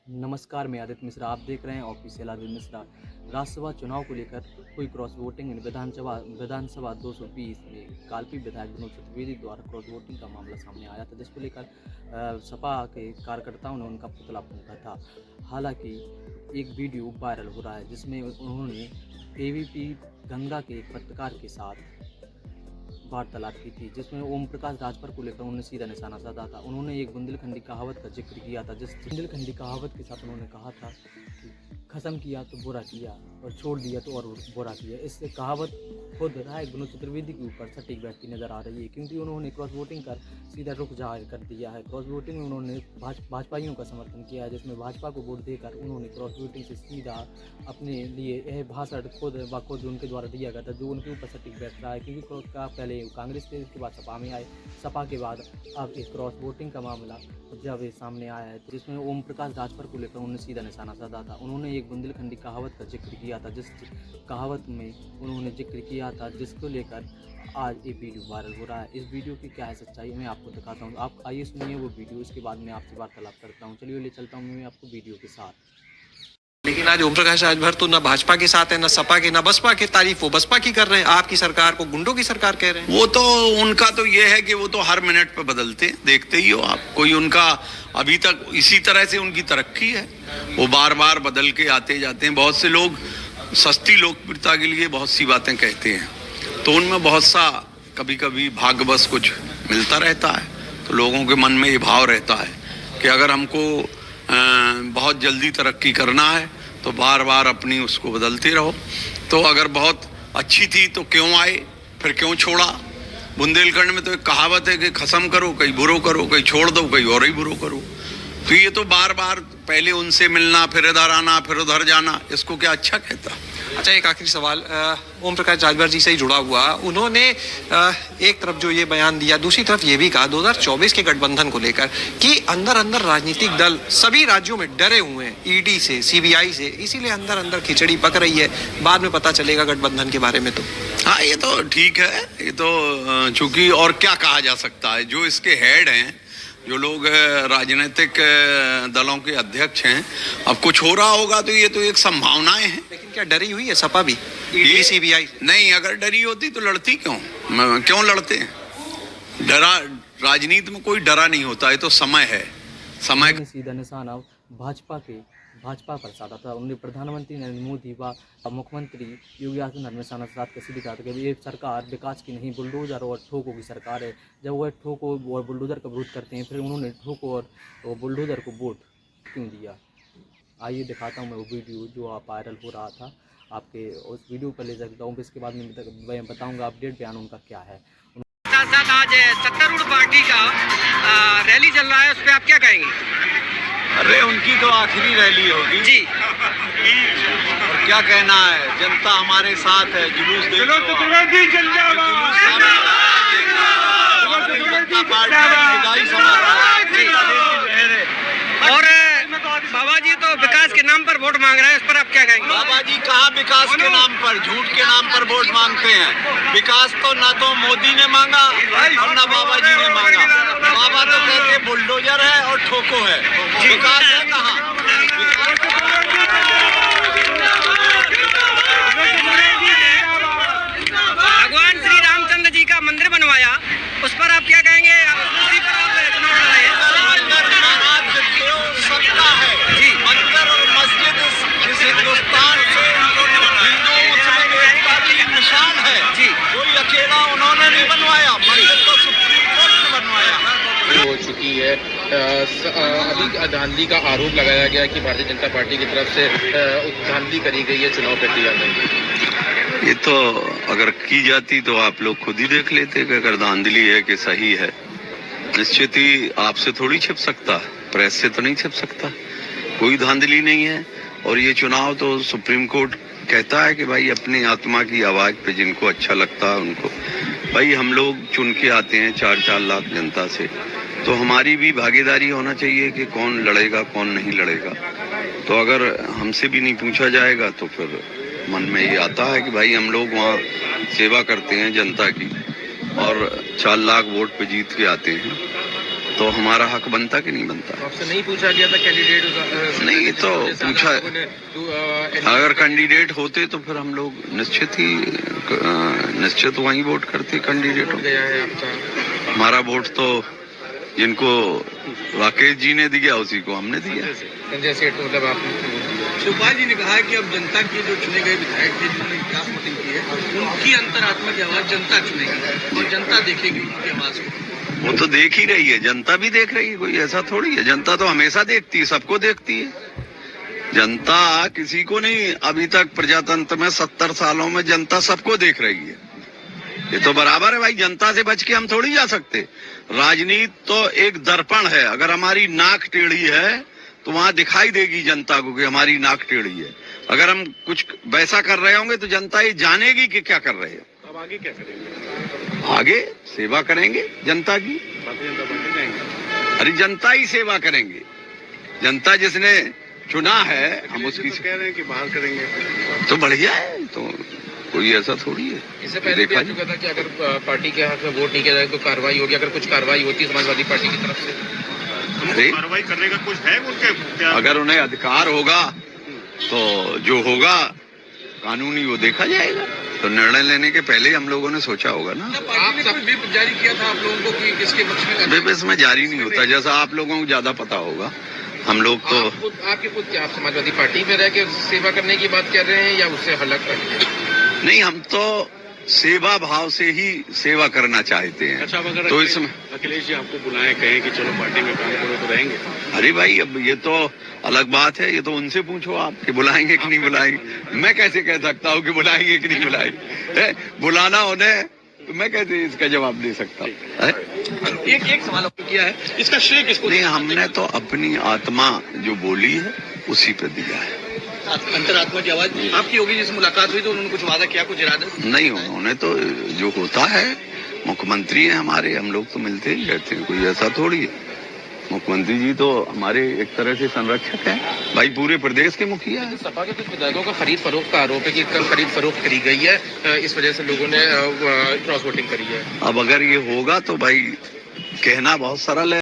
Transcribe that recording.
नमस्कार, मैं आदित्य मिश्रा। आप देख रहे हैं ऑफिशियल आदित्य मिश्रा। राज्यसभा चुनाव को लेकर हुई क्रॉस वोटिंग में विधानसभा 220 में काल्पनिक विधायक विनोद चतुर्वेदी द्वारा क्रॉस वोटिंग का मामला सामने आया था, जिसको लेकर सपा के कार्यकर्ताओं ने उनका पुतला फूंका था। हालांकि एक वीडियो वायरल हो रहा है जिसमें उन्होंने एबीपी गंगा के एक पत्रकार के साथ वार्तालाप की थी, जिसमें ओम प्रकाश राजभर को लेकर उन्होंने सीधा निशाना साधा था। उन्होंने एक बुंदेलखंडी कहावत का जिक्र किया था, जिस बुंदेलखंडी कहावत के साथ उन्होंने कहा था कि खत्म किया तो बुरा किया और छोड़ दिया तो और बुरा किया। इससे कहावत खुद विधायक विनोद चतुर्वेदी के ऊपर सटीक बैठती नजर आ रही है, क्योंकि उन्होंने क्रॉस वोटिंग कर सीधा रुख जाहिर कर दिया है। क्रॉस वोटिंग में उन्होंने भाजपाइयों का समर्थन किया है, जिसमें भाजपा को वोट देकर उन्होंने क्रॉस वोटिंग से सीधा अपने लिए यह भाषण खुद उनके द्वारा दिया गया था, जो उनके ऊपर सटीक बैठ रहा है। क्योंकि पहले कांग्रेस थे, उसके बाद सपा में आए, सपा के बाद अब एक क्रॉस वोटिंग का मामला जब ये सामने आया है, तो जिसमें ओम प्रकाश राजभर को लेकर उन्होंने सीधा निशाना साधा था। उन्होंने एक बुंदेलखंडी कहावत का जिक्र किया था, जिस कहावत में उन्होंने जिक्र किया था, जिसको लेकर आज ये वीडियो वायरल हो रहा है। इस वीडियो की क्या है सच्चाई, मैं आपको दिखाता हूँ। आप आइए सुनिए वो वीडियो, इसके बाद मैं आपसे वार्तालाप करता हूँ। चलिए ले चलता हूँ मैं आपको वीडियो के साथ। लेकिन आज ओम प्रकाश राजभर तो ना भाजपा के साथ है, ना सपा के, ना बसपा के। तारीफ वो बसपा की कर रहे हैं, आपकी सरकार को गुंडों की सरकार कह रहे हैं। वो तो उनका तो ये है कि वो तो हर मिनट पे बदलते हैं, देखते ही हो आप। कोई उनका अभी तक इसी तरह से उनकी तरक्की है, वो बार बार बदल के आते जाते हैं। बहुत से लोग सस्ती लोकप्रियता के लिए बहुत सी बातें कहते हैं, तो उनमें बहुत सा कभी कभी भाग्यवश कुछ मिलता रहता है। तो लोगों के मन में ये भाव रहता है कि अगर हमको बहुत जल्दी तरक्की करना है तो बार बार अपनी उसको बदलते रहो। तो अगर बहुत अच्छी थी तो क्यों आए, फिर क्यों छोड़ा। बुंदेलखंड में तो एक कहावत है कि खत्म करो कहीं बुरो करो, कहीं छोड़ दो कहीं और ही बुरो करो। तो ये तो बार बार पहले उनसे मिलना, फिर इधर आना, फिर उधर जाना, इसको क्या अच्छा कहता। अच्छा, एक आखिरी सवाल ओम प्रकाश राजभर जी से ही जुड़ा हुआ। उन्होंने एक तरफ जो ये बयान दिया, दूसरी तरफ ये भी कहा 2024 के गठबंधन को लेकर कि अंदर अंदर राजनीतिक दल सभी राज्यों में डरे हुए हैं ईडी से, सीबीआई से, इसीलिए अंदर अंदर खिचड़ी पक रही है, बाद में पता चलेगा गठबंधन के बारे में। तो हाँ, ये तो ठीक है। ये तो चूंकि और क्या कहा जा सकता है, जो इसके हेड हैं, जो लोग राजनीतिक दलों के अध्यक्ष हैं, अब कुछ हो रहा होगा तो ये तो एक संभावनाएं हैं। लेकिन क्या डरी हुई है सपा भी ईडी सीबीआई? नहीं, अगर डरी होती तो लड़ती क्यों लड़ते हैं। डरा, राजनीति में कोई डरा नहीं होता, है तो समय है। समय सीधा निशाना भाजपा पर साधा था। उन्होंने प्रधानमंत्री नरेंद्र मोदी व मुख्यमंत्री योगी आदित्यनाथ ने निशाना साध कर सीधे कहा था कि ये सरकार विकास की नहीं, बुलडोजर और ठोकों की सरकार है। जब वह ठोको और बुलडोजर का विरोध करते हैं, फिर उन्होंने ठोको और बुलडोजर को वोट क्यों दिया। आइए दिखाता हूँ मैं वो वीडियो जो वायरल हो रहा था, आपके उस वीडियो पर ले सकता हूँ। इसके बाद मैं बताऊँगा अपडेट बयान उनका क्या है। साथ आज सत्तारूढ़ पार्टी का रैली चल रहा है, उस पर आप क्या कहेंगे? अरे उनकी तो आखिरी रैली होगी जी। और क्या कहना है, जनता हमारे साथ है। जुलूस देखो, और बाबा जी तो विकास के नाम पर वोट मांग रहे हैं, इस पर आप क्या कहेंगे? बाबा जी कहाँ विकास के नाम पर, झूठ के नाम पर वोट मांगते हैं। विकास तो ना तो मोदी ने मांगा और ना बाबा जी ने मांगा। बाबा तो कहते बुलडोजर है और ठोको है, विकास है कहाँ? भगवान श्री रामचंद्र जी का मंदिर बनवाया, उस पर आप क्या कहेंगे? उसी पर आप चुनाव लड़ रहे हैं। मंदिर और मस्जिद इस हिंदुस्तान से हिंदू मुस्लिम एकता की निशान है जी। कोई अकेला उन्होंने नहीं बनवाया, मंदिर तो सुप्रीम कोर्ट ने बनवाया। हो चुकी है। अभी धांधली का आरोप लगाया गया कि भारतीय जनता पार्टी की तरफ से धांधली करी गई है चुनाव प्रक्रिया में। ये तो अगर की जाती तो आप लोग खुद ही देख लेते कि अगर धांधली है कि सही है। निश्चित ही आपसे थोड़ी छिप सकता, प्रेस से तो नहीं छिप सकता। कोई धांधली नहीं है। और ये चुनाव तो सुप्रीम कोर्ट कहता है कि भाई अपनी आत्मा की आवाज पे जिनको अच्छा लगता है उनको, भाई हम लोग चुन के आते हैं 4-4 लाख जनता से, तो हमारी भी भागीदारी होना चाहिए कि कौन लड़ेगा कौन नहीं लड़ेगा। तो अगर हमसे भी नहीं पूछा जाएगा तो फिर मन में ये आता है कि भाई हम लोग वहाँ सेवा करते हैं जनता की और 4 लाख वोट पे जीत के आते हैं, तो हमारा हक बनता कि नहीं बनता। आपसे नहीं पूछा गया था कैंडिडेट? नहीं, ये तो पूछा, अगर कैंडिडेट होते तो फिर हम लोग निश्चित वहीं वोट करते कैंडिडेट हो। गया है आपका हमारा वोट तो जिनको राकेश जी ने दिया उसी को हमने दिया। संजय सेठ को मतलब आपने शिवपाल जी ने कहा है कि अब जनता के जो चुने गए विधायक थे जिन्होंने क्रॉस वोटिंग की है उनकी अंतरात्मा की आवाज जनता चुनेगी और जनता देखेगी उनकी आवाज को। वो तो देख ही रही है, जनता भी देख रही है, कोई ऐसा थोड़ी है। जनता तो हमेशा देखती है, सबको देखती है। जनता किसी को नहीं, अभी तक प्रजातंत्र में 70 सालों में जनता सबको देख रही है। ये तो बराबर है भाई, जनता से बच के हम थोड़ी जा सकते। राजनीति तो एक दर्पण है, अगर हमारी नाक टेढ़ी है तो वहां दिखाई देगी जनता को कि हमारी नाक टेढ़ी है। अगर हम कुछ वैसा कर रहे होंगे तो जनता ये जानेगी कि क्या कर रहे हैं। अब आगे क्या करेंगे? आगे सेवा करेंगे जनता की। भारतीय जनता पार्टी जाएंगे। अरे जनता ही सेवा करेंगे, जनता जिसने चुना है हम उसकी तो कह रहे हैं कि बाहर करेंगे। तो बढ़िया है, तो कोई ऐसा थोड़ी है। इससे पहले भी आ चुका था कि अगर पार्टी के हक में वोट नहीं किया जाए तो कार्रवाई होगी। अगर कुछ कार्रवाई होती है समाजवादी पार्टी की तरफ से, अरे कार्रवाई करने का कुछ है उनके? अगर उन्हें अधिकार होगा तो जो होगा कानूनी वो देखा जाएगा। तो निर्णय लेने के पहले हम लोगों ने सोचा होगा ना। आप सब व्हिप जारी किया था आप लोगों को कि किसके पक्ष में? व्हिप इसमें जारी नहीं होता, जैसा आप लोगों को ज्यादा पता होगा। हम लोग तो आपके खुद क्या आप समाजवादी पार्टी में रह के सेवा करने की बात कर रहे हैं या उससे अलग कर रहे हैं? नहीं, हम तो सेवा भाव से ही सेवा करना चाहते हैं। अच्छा, अगर तो इसमें अखिलेश जी आपको बुलाएं, कहें कि चलो पार्टी में काम करो तो रहेंगे? अरे भाई, अब ये तो अलग बात है, ये तो उनसे पूछो आप कि बुलाएंगे कि नहीं बुलाएंगे। मैं कैसे कह सकता हूँ कि बुलाएंगे कि नहीं बुलाएंगे? बुलाना उन्हें, तो मैं कैसे इसका जवाब दे सकता हूँ? एक सवाल आपको किया है, इसका श्रेय किसको? नहीं, हमने तो अपनी आत्मा जो बोली है उसी पे दिया है। अंतरात्मा की आवाज आपकी होगी। जिस मुलाकात हुई तो उन्होंने कुछ वादा किया, कुछ इरादा? नहीं, उन्होंने तो जो होता है, मुख्यमंत्री हैं हमारे, हम लोग तो मिलते ही रहते हैं, कोई ऐसा थोड़ी है। मुख्यमंत्री जी तो हमारे एक तरह से संरक्षक हैं भाई, पूरे प्रदेश के मुखिया है। सपा के कुछ विधायकों का खरीद फरोख्त का आरोप है कि कल खरीद फरोख्त करी गई है, इस वजह से लोगों ने क्रॉस वोटिंग करी है। अब अगर ये होगा तो भाई कहना बहुत सरल है।